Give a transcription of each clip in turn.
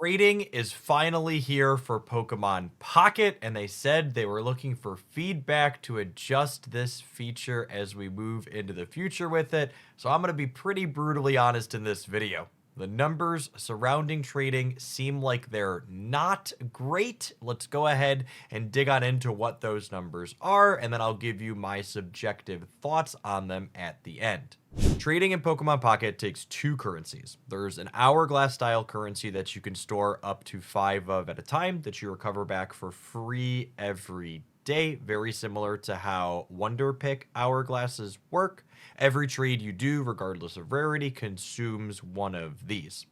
Trading is finally here for Pokemon Pocket, and they said they were looking for feedback to adjust this feature as we move into the future with it. So I'm going to be pretty brutally honest in this video. The numbers surrounding trading seem like they're not great. Let's go ahead and dig on into what those numbers are, and then I'll give you my subjective thoughts on them at the end. Trading in Pokemon Pocket takes two currencies. There's an hourglass style currency that you can store up to 5 of at a time that you recover back for free every day, very similar to how Wonder Pick hourglasses work. Every trade you do, regardless of rarity, consumes one of these.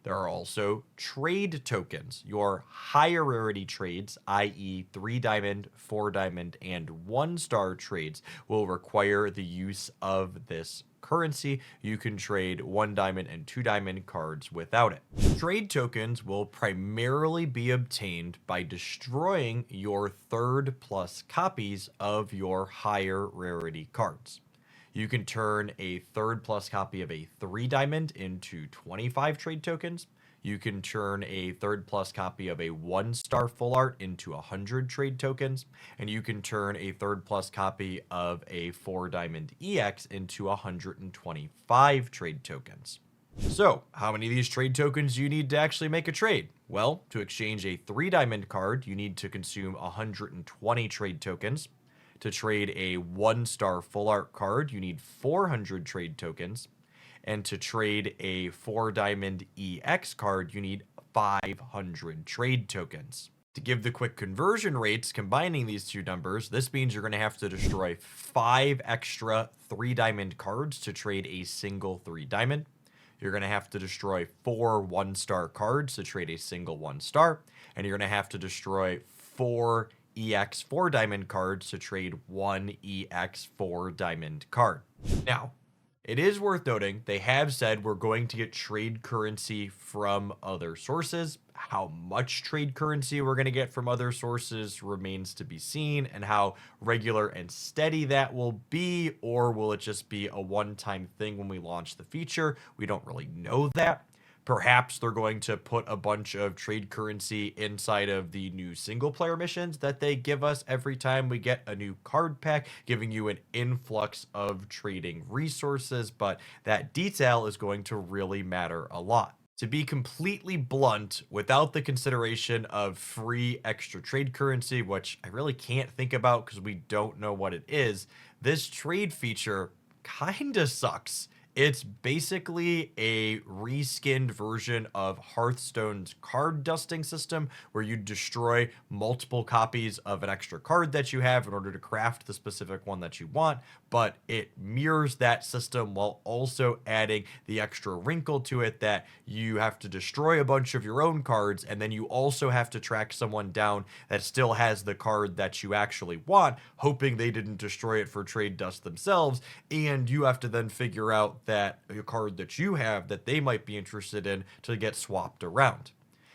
There are also trade tokens. Your higher rarity trades, i.e. 3 diamond, 4 diamond, and 1 star trades, will require the use of this currency. You can trade 1 diamond and 2 diamond cards without it. Trade tokens will primarily be obtained by destroying your 3rd+ copies of your higher rarity cards. You can turn a 3rd+ copy of a 3 diamond into 25 trade tokens. You can turn a 3rd+ copy of a 1 star full art into 100 trade tokens. And you can turn a 3rd+ copy of a 4 diamond EX into 125 trade tokens. So, how many of these trade tokens do you need to actually make a trade? Well, to exchange a 3 diamond card, you need to consume 120 trade tokens. To trade a 1 star full art card, you need 400 trade tokens. And to trade a 4 diamond EX card, you need 500 trade tokens. To give the quick conversion rates, combining these two numbers, this means you're going to have to destroy 5 extra 3 diamond cards to trade a single 3 diamond. You're going to have to destroy 4 1 star cards to trade a single 1 star. And you're going to have to destroy 4 EX 4 diamond cards to trade 1 EX 4 diamond card. Now, it is worth noting, they have said we're going to get trade currency from other sources. How much trade currency we're going to get from other sources remains to be seen, and how regular and steady that will be, or will it just be a one-time thing when we launch the feature? We don't really know that. Perhaps they're going to put a bunch of trade currency inside of the new single player missions that they give us every time we get a new card pack, giving you an influx of trading resources, but that detail is going to really matter a lot. To be completely blunt, without the consideration of free extra trade currency, which I really can't think about because we don't know what it is, this trade feature kinda sucks. It's basically a reskinned version of Hearthstone's card dusting system, where you destroy multiple copies of an extra card that you have in order to craft the specific one that you want, but it mirrors that system while also adding the extra wrinkle to it that you have to destroy a bunch of your own cards, and then you also have to track someone down that still has the card that you actually want, hoping they didn't destroy it for trade dust themselves, and you have to then figure out that a card that you have that they might be interested in to get swapped around.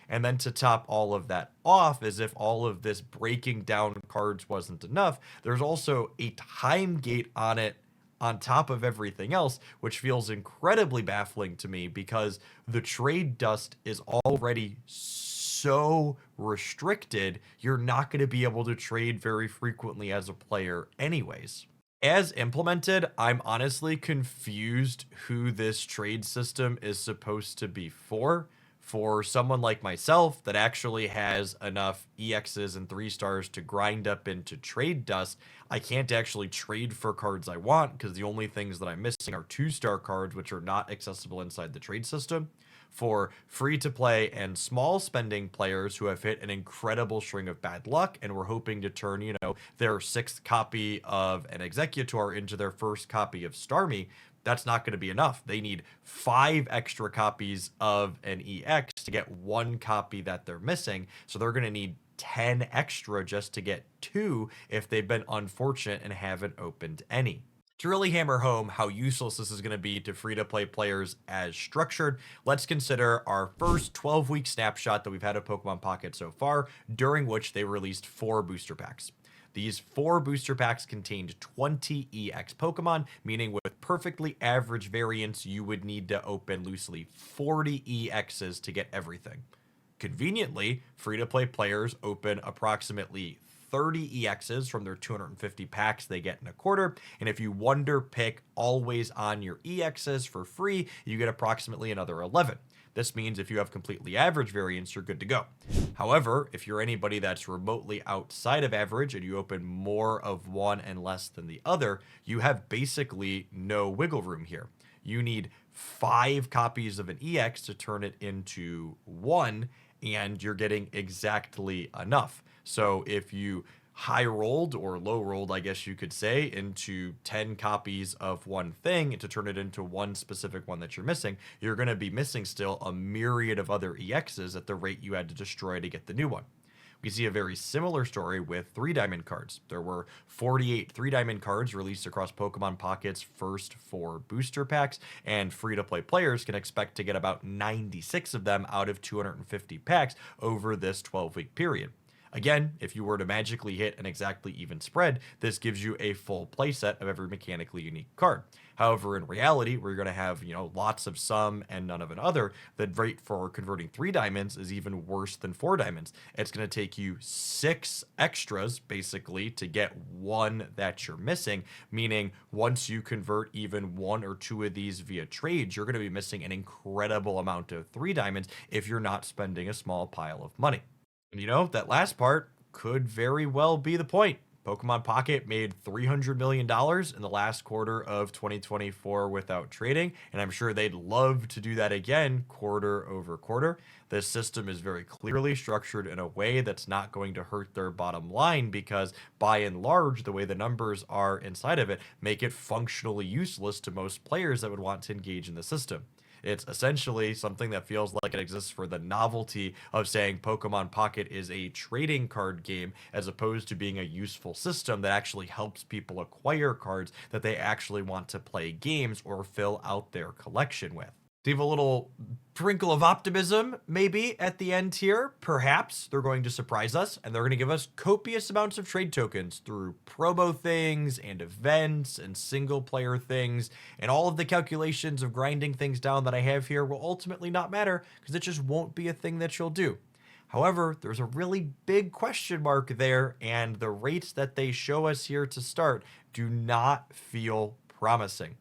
And then to top all of that off, as if all of this breaking down cards wasn't enough, there's also a time gate on it on top of everything else, which feels incredibly baffling to me because the trade dust is already so restricted, you're not going to be able to trade very frequently as a player anyways. As implemented, I'm honestly confused who this trade system is supposed to be for. For someone like myself that actually has enough EXs and 3 stars to grind up into trade dust, I can't actually trade for cards I want because the only things that I'm missing are 2-star cards, which are not accessible inside the trade system. For free-to-play and small spending players who have hit an incredible string of bad luck and were hoping to turn, their 6th copy of an Executor into their 1st copy of Starmie, that's not going to be enough. They need 5 extra copies of an EX to get 1 copy that they're missing, so they're going to need 10 extra just to get 2 if they've been unfortunate and haven't opened any. To really hammer home how useless this is going to be to free-to-play players as structured, let's consider our first 12-week snapshot that we've had of Pokemon Pocket so far, during which they released 4 booster packs. These 4 booster packs contained 20 EX Pokemon, meaning with perfectly average variants, you would need to open loosely 40 EXs to get everything. Conveniently, free-to-play players open approximately 30 EXs from their 250 packs they get in a quarter. And if you wonder pick always on your EXs for free, you get approximately another 11. This means if you have completely average variants, you're good to go. However, if you're anybody that's remotely outside of average and you open more of one and less than the other, you have basically no wiggle room here. You need 5 copies of an EX to turn it into 1, and you're getting exactly enough. So if you high rolled or low rolled, I guess you could say, into 10 copies of one thing to turn it into one specific one that you're missing, you're going to be missing still a myriad of other EXs at the rate you had to destroy to get the new one. We see a very similar story with 3 diamond cards. There were 48 3 diamond cards released across Pokemon Pocket's first 4 booster packs, and free-to-play players can expect to get about 96 of them out of 250 packs over this 12-week period. Again, if you were to magically hit an exactly even spread, this gives you a full playset of every mechanically unique card. However, in reality, where you're going to have, lots of some and none of another, the rate for converting 3 diamonds is even worse than 4 diamonds. It's going to take you 6 extras, basically, to get one that you're missing, meaning once you convert even 1 or 2 of these via trades, you're going to be missing an incredible amount of 3 diamonds if you're not spending a small pile of money. And that last part could very well be the point. Pokemon Pocket made $300 million in the last quarter of 2024 without trading, and I'm sure they'd love to do that again quarter over quarter. This system is very clearly structured in a way that's not going to hurt their bottom line because, by and large, the way the numbers are inside of it make it functionally useless to most players that would want to engage in the system. It's essentially something that feels like it exists for the novelty of saying Pokemon Pocket is a trading card game as opposed to being a useful system that actually helps people acquire cards that they actually want to play games or fill out their collection with. Leave a little sprinkle of optimism, maybe, at the end here. Perhaps they're going to surprise us, and they're going to give us copious amounts of trade tokens through promo things and events and single-player things, and all of the calculations of grinding things down that I have here will ultimately not matter because it just won't be a thing that you'll do. However, there's a really big question mark there, and the rates that they show us here to start do not feel promising.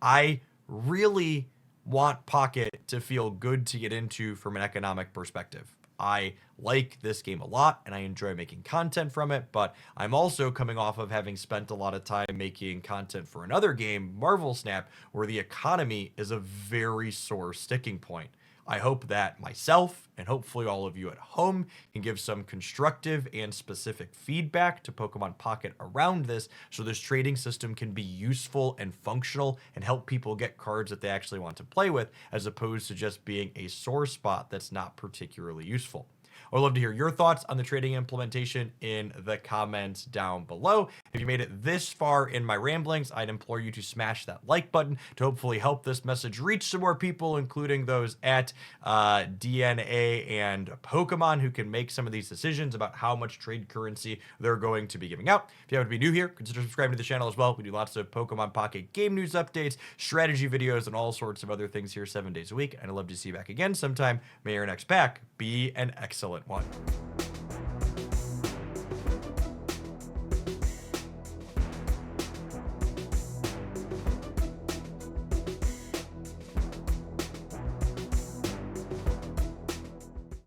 I really want Pocket to feel good to get into from an economic perspective. I like this game a lot and I enjoy making content from it, but I'm also coming off of having spent a lot of time making content for another game, Marvel Snap, where the economy is a very sore sticking point. I hope that myself and hopefully all of you at home can give some constructive and specific feedback to Pokemon Pocket around this so this trading system can be useful and functional and help people get cards that they actually want to play with as opposed to just being a sore spot that's not particularly useful. I would love to hear your thoughts on the trading implementation in the comments down below. If you made it this far in my ramblings, I'd implore you to smash that like button to hopefully help this message reach some more people, including those at DNA and Pokemon who can make some of these decisions about how much trade currency they're going to be giving out. If you happen to be new here, consider subscribing to the channel as well. We do lots of Pokemon Pocket game news updates, strategy videos, and all sorts of other things here 7 days a week. And I'd love to see you back again sometime. May your next pack be an excellent one.